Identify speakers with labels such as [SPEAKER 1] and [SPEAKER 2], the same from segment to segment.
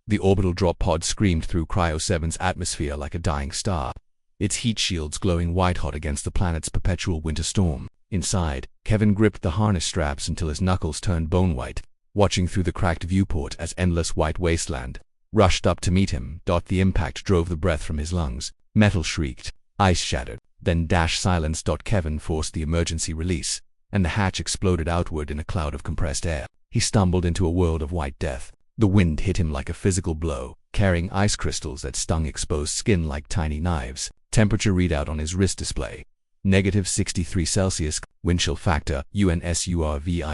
[SPEAKER 1] The orbital drop pod screamed through Cryo 7's atmosphere like a dying star, its heat shields glowing white-hot against the planet's perpetual winter storm. Inside, Kevin gripped the harness straps until his knuckles turned bone-white, watching through the cracked viewport as endless white wasteland rushed up to meet him. The impact drove the breath from his lungs. Metal shrieked, ice shattered, then dash silenced. Kevin forced the emergency release, and the hatch exploded outward in a cloud of compressed air. He stumbled into a world of white death. The wind hit him like a physical blow, carrying ice crystals that stung exposed skin like tiny knives. Temperature readout on his wrist display: -63°C, wind chill factor UNSURVIVABLE.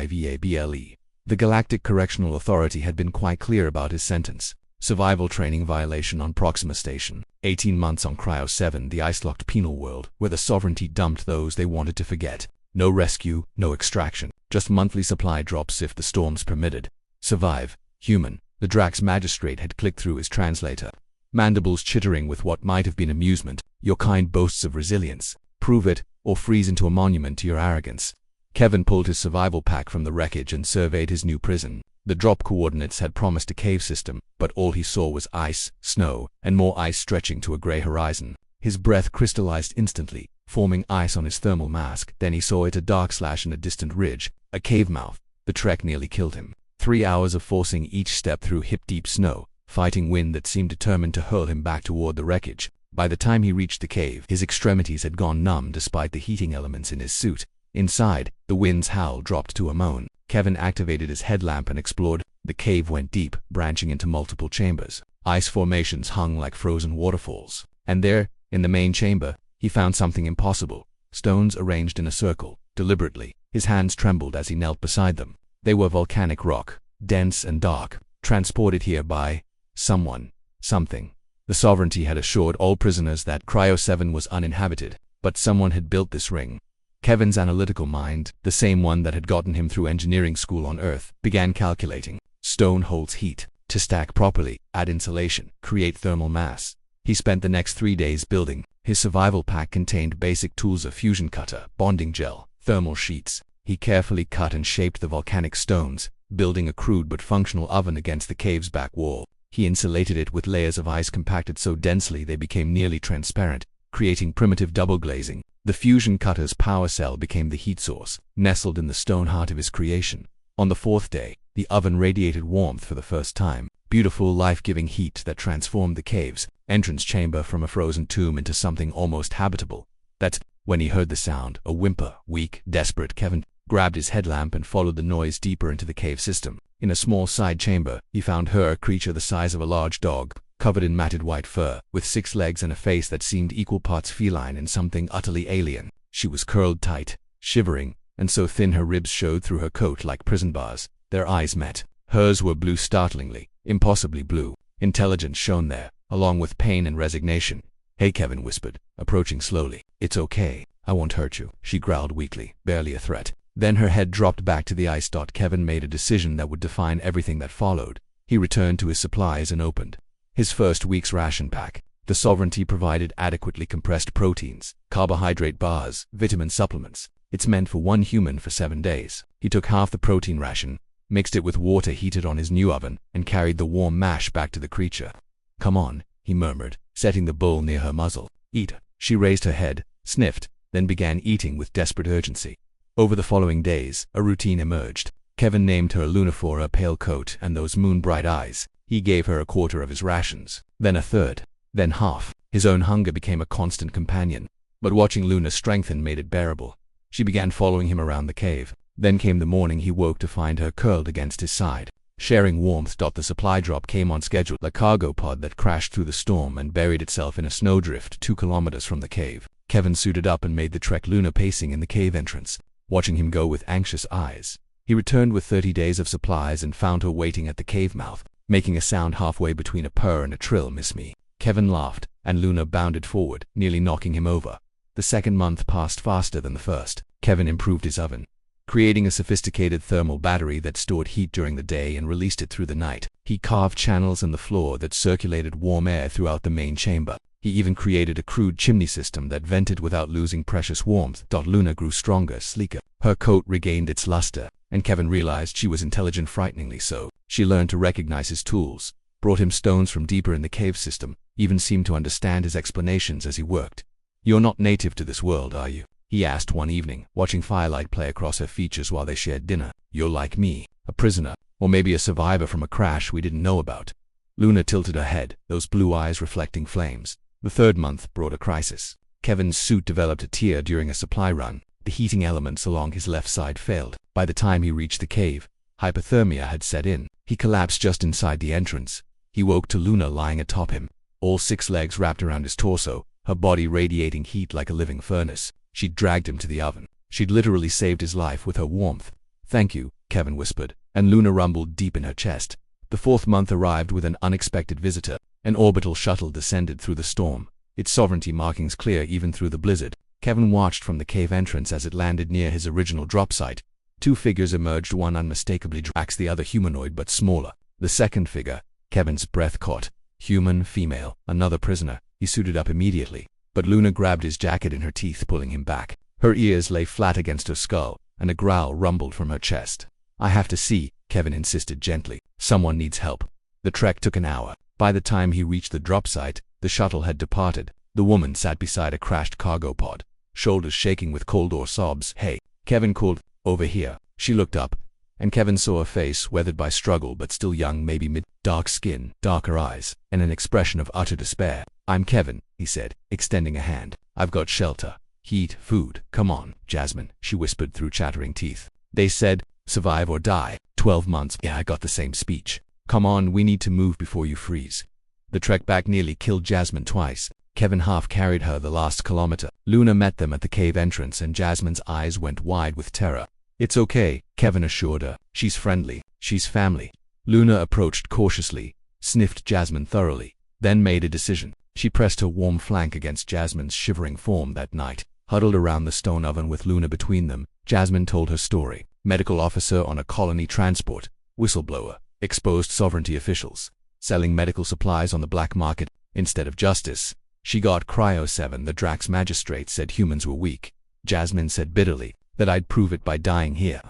[SPEAKER 1] The Galactic Correctional Authority had been quite clear about his sentence. Survival training violation on Proxima Station. 18 months on Cryo 7, the ice-locked penal world, where the sovereignty dumped those they wanted to forget. No rescue, no extraction, just monthly supply drops if the storms permitted. Survive, human. The Drax magistrate had clicked through his translator, mandibles chittering with what might have been amusement. Your kind boasts of resilience. Prove it, or freeze into a monument to your arrogance. Kevin pulled his survival pack from the wreckage and surveyed his new prison. The drop coordinates had promised a cave system, but all he saw was ice, snow, and more ice stretching to a gray horizon. His breath crystallized instantly, forming ice on his thermal mask. Then he saw it, a dark slash in a distant ridge, a cave mouth. The trek nearly killed him. 3 hours of forcing each step through hip-deep snow, fighting wind that seemed determined to hurl him back toward the wreckage. By the time he reached the cave, his extremities had gone numb despite the heating elements in his suit. Inside, the wind's howl dropped to a moan. Kevin activated his headlamp and explored. The cave went deep, branching into multiple chambers. Ice formations hung like frozen waterfalls. And there, in the main chamber, he found something impossible. Stones arranged in a circle, deliberately. His hands trembled as he knelt beside them. They were volcanic rock, dense and dark, transported here by someone, something. The sovereignty had assured all prisoners that Cryo 7 was uninhabited, but someone had built this ring. Kevin's analytical mind, the same one that had gotten him through engineering school on Earth, began calculating. Stone holds heat. To stack properly, add insulation, create thermal mass. He spent the next 3 days building. His survival pack contained basic tools: a fusion cutter, bonding gel, thermal sheets. He carefully cut and shaped the volcanic stones, building a crude but functional oven against the cave's back wall. He insulated it with layers of ice compacted so densely they became nearly transparent, creating primitive double glazing. The fusion cutter's power cell became the heat source, nestled in the stone heart of his creation. On the 4th day, the oven radiated warmth for the first time, beautiful life-giving heat that transformed the cave's entrance chamber from a frozen tomb into something almost habitable. That's when he heard the sound, a whimper, weak, desperate. Kevin grabbed his headlamp and followed the noise deeper into the cave system. In a small side chamber, he found her, a creature the size of a large dog, covered in matted white fur, with 6 legs and a face that seemed equal parts feline and something utterly alien. She was curled tight, shivering, and so thin her ribs showed through her coat like prison bars. Their eyes met. Hers were blue, startlingly, impossibly blue. Intelligence shone there, along with pain and resignation. "Hey," Kevin whispered, approaching slowly. "It's okay. I won't hurt you," she growled weakly, barely a threat. Then her head dropped back to the ice. Kevin made a decision that would define everything that followed. He returned to his supplies and opened his first week's ration pack. The sovereignty provided adequately compressed proteins, carbohydrate bars, vitamin supplements. It's meant for 1 human for 7 days. He took half the protein ration, mixed it with water heated on his new oven, and carried the warm mash back to the creature. "Come on," he murmured, setting the bowl near her muzzle. "Eat." She raised her head, sniffed, then began eating with desperate urgency. Over the following days, a routine emerged. Kevin named her Luna for her pale coat and those moon-bright eyes. He gave her a quarter of his rations, then a third, then half. His own hunger became a constant companion, but watching Luna strengthen made it bearable. She began following him around the cave. Then came the morning he woke to find her curled against his side, sharing warmth. The supply drop came on schedule, a cargo pod that crashed through the storm and buried itself in a snowdrift 2 kilometers from the cave. Kevin suited up and made the trek, Luna pacing in the cave entrance, watching him go with anxious eyes. He returned with 30 days of supplies and found her waiting at the cave mouth, making a sound halfway between a purr and a trill. "Miss me?" Kevin laughed, and Luna bounded forward, nearly knocking him over. The second month passed faster than the first. Kevin improved his oven, creating a sophisticated thermal battery that stored heat during the day and released it through the night. He carved channels in the floor that circulated warm air throughout the main chamber. He even created a crude chimney system that vented without losing precious warmth. Luna grew stronger, sleeker. Her coat regained its luster, and Kevin realized she was intelligent, frighteningly so. She learned to recognize his tools, brought him stones from deeper in the cave system, even seemed to understand his explanations as he worked. "You're not native to this world, are you?" he asked one evening, watching firelight play across her features while they shared dinner. "You're like me, a prisoner, or maybe a survivor from a crash we didn't know about." Luna tilted her head, those blue eyes reflecting flames. The third month brought a crisis. Kevin's suit developed a tear during a supply run. The heating elements along his left side failed. By the time he reached the cave, hypothermia had set in. He collapsed just inside the entrance. He woke to Luna lying atop him, all 6 legs wrapped around his torso, her body radiating heat like a living furnace. She'd dragged him to the oven. She'd literally saved his life with her warmth. "Thank you," Kevin whispered, and Luna rumbled deep in her chest. The 4th month arrived with an unexpected visitor. An orbital shuttle descended through the storm, its sovereignty markings clear even through the blizzard. Kevin watched from the cave entrance as it landed near his original drop site. 2 figures emerged, one unmistakably Drax, the other humanoid but smaller. The second figure, Kevin's breath caught. Human, female, another prisoner. He suited up immediately, but Luna grabbed his jacket in her teeth, pulling him back. Her ears lay flat against her skull, and a growl rumbled from her chest. "I have to see," Kevin insisted gently. "Someone needs help." The trek took an hour. By the time he reached the drop site, the shuttle had departed. The woman sat beside a crashed cargo pod, shoulders shaking with cold or sobs. "Hey," Kevin called, "over here." She looked up, and Kevin saw a face weathered by struggle but still young, maybe mid, dark skin, darker eyes, and an expression of utter despair. "I'm Kevin," he said, extending a hand. "I've got shelter, heat, food. Come on, Jasmine," she whispered through chattering teeth. "They said, survive or die. 12 months. Yeah, I got the same speech. Come on, we need to move before you freeze." The trek back nearly killed Jasmine twice. Kevin half carried her the last kilometer. Luna met them at the cave entrance, and Jasmine's eyes went wide with terror. "It's okay," Kevin assured her. "She's friendly. She's family." Luna approached cautiously, sniffed Jasmine thoroughly, then made a decision. She pressed her warm flank against Jasmine's shivering form. That night, huddled around the stone oven with Luna between them, Jasmine told her story. Medical officer on a colony transport, whistleblower, exposed sovereignty officials, selling medical supplies on the black market instead of justice. She got Cryo 7. The Drax magistrate said humans were weak. Jasmine said bitterly that I'd prove it by dying here.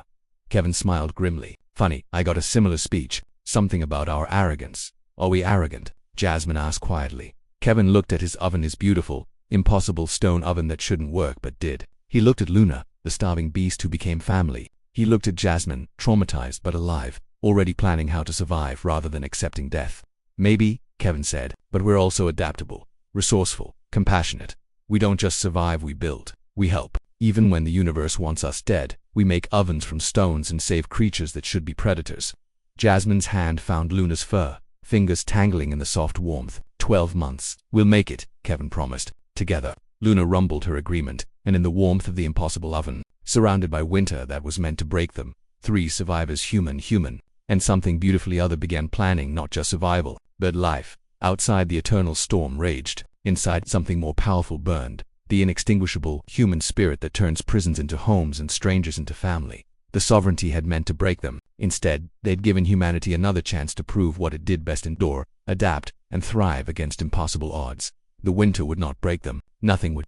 [SPEAKER 1] Kevin smiled grimly. "Funny, I got a similar speech. Something about our arrogance." "Are we arrogant?" Jasmine asked quietly. Kevin looked at his oven, his beautiful, impossible stone oven that shouldn't work but did. He looked at Luna, the starving beast who became family. He looked at Jasmine, traumatized but alive, already planning how to survive rather than accepting death. "Maybe," Kevin said, "but we're also adaptable, resourceful, compassionate. We don't just survive, we build. We help. Even when the universe wants us dead, we make ovens from stones and save creatures that should be predators." Jasmine's hand found Luna's fur, fingers tangling in the soft warmth. 12 months. "We'll make it," Kevin promised. "Together." Luna rumbled her agreement, and in the warmth of the impossible oven, surrounded by winter that was meant to break them, 3 survivors, human, and something beautifully other, began planning not just survival, but life. Outside, the eternal storm raged. Inside, something more powerful burned. The inextinguishable human spirit that turns prisons into homes and strangers into family. The sovereignty had meant to break them. Instead, they'd given humanity another chance to prove what it did best: endure, adapt, and thrive against impossible odds. The winter would not break them. Nothing would.